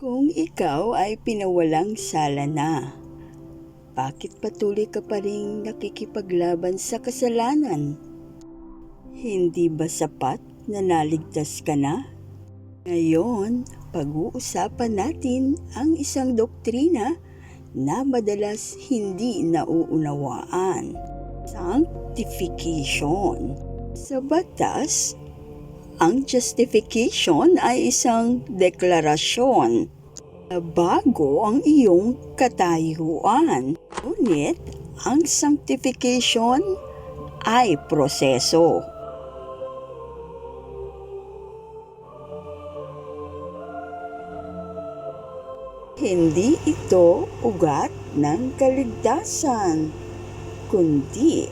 Kung ikaw ay pinawalang sala na, bakit patuloy ka pa rin nakikipaglaban sa kasalanan? Hindi ba sapat na naligtas ka na? Ngayon, pag-uusapan natin ang isang doktrina na madalas hindi nauunawaan. Sanctification. Sa batas, ang justification ay isang deklarasyon na bago ang iyong katayuan. Ngunit ang sanctification ay proseso. Hindi ito ugat ng kaligtasan, kundi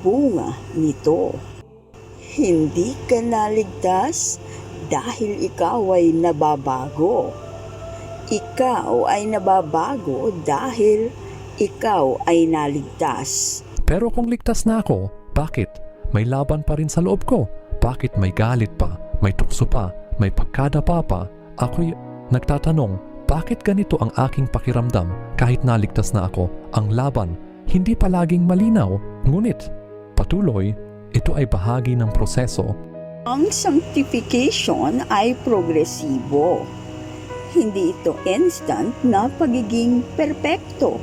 bunga nito. Hindi ka naligtas dahil ikaw ay nababago. Ikaw ay nababago dahil ikaw ay naligtas. Pero kung ligtas na ako, bakit? May laban pa rin sa loob ko. Bakit may galit pa, may tukso pa, may pagkadapa pa? Ako'y nagtatanong, bakit ganito ang aking pakiramdam kahit naligtas na ako? Ang laban, hindi palaging malinaw, ngunit patuloy. Ito ay bahagi ng proseso. Ang sanctification ay progresibo. Hindi ito instant na pagiging perpekto.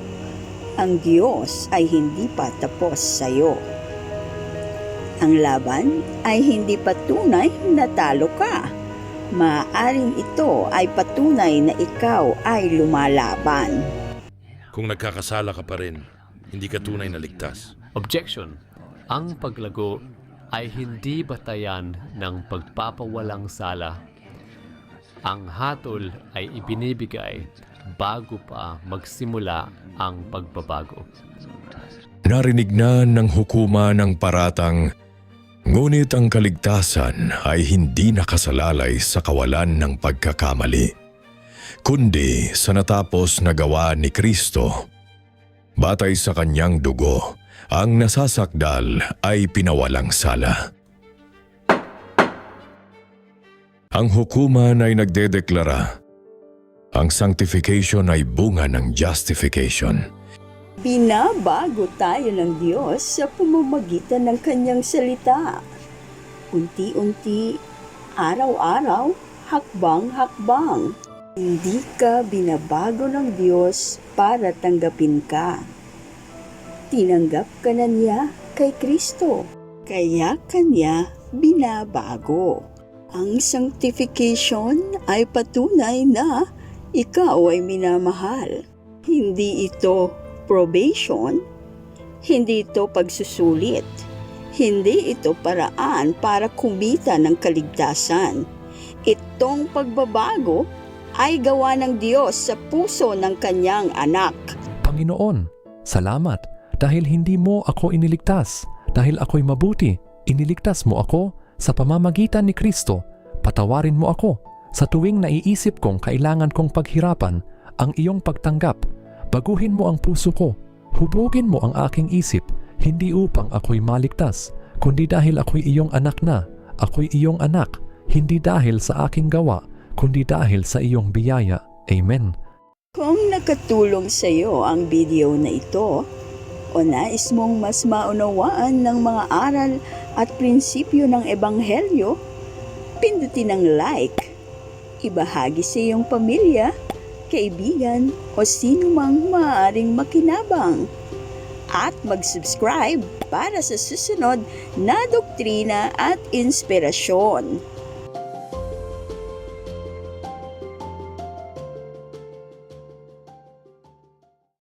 Ang Diyos ay hindi pa tapos sa iyo. Ang laban ay hindi patunay na talo ka. Maaaring ito ay patunay na ikaw ay lumalaban. Kung nagkakasala ka pa rin, hindi ka tunay na ligtas. Objection. Ang paglago ay hindi batayan ng pagpapawalang sala. Ang hatol ay ibinibigay bago pa magsimula ang pagbabago. Narinig na ng hukuma ng paratang, ngunit ang kaligtasan ay hindi nakasalalay sa kawalan ng pagkakamali, kundi sa natapos na gawa ni Kristo. Batay sa kanyang dugo, ang nasasakdal ay pinawalang sala. Ang hukuman ay nagdedeklara. Ang sanctification ay bunga ng justification. Binabago tayo ng Diyos sa pamamagitan ng kanyang salita. Unti-unti, araw-araw, hakbang-hakbang. Hindi ka binabago ng Diyos para tanggapin ka. Tinanggap ka na niya kay Kristo, kaya kanya binabago. Ang sanctification ay patunay na ikaw ay minamahal. Hindi ito probation, hindi ito pagsusulit, hindi ito paraan para kumita ng kaligtasan. Itong pagbabago ay gawa ng Diyos sa puso ng kanyang anak. Panginoon, salamat dahil hindi mo ako iniligtas. Dahil ako'y mabuti, iniligtas mo ako sa pamamagitan ni Kristo. Patawarin mo ako sa tuwing naiisip kong kailangan kong paghirapan ang iyong pagtanggap. Baguhin mo ang puso ko. Hubugin mo ang aking isip, hindi upang ako'y maligtas, kundi dahil ako'y iyong anak na. Ako'y iyong anak, hindi dahil sa aking gawa, kundi dahil sa iyong biyaya. Amen. Kung nakatulong sa iyo ang video na ito, o nais mong mas maunawaan ng mga aral at prinsipyo ng Ebanghelyo, pindutin ang like, ibahagi sa iyong pamilya, kaibigan o sino mang maaaring makinabang, at mag-subscribe para sa susunod na doktrina at inspirasyon.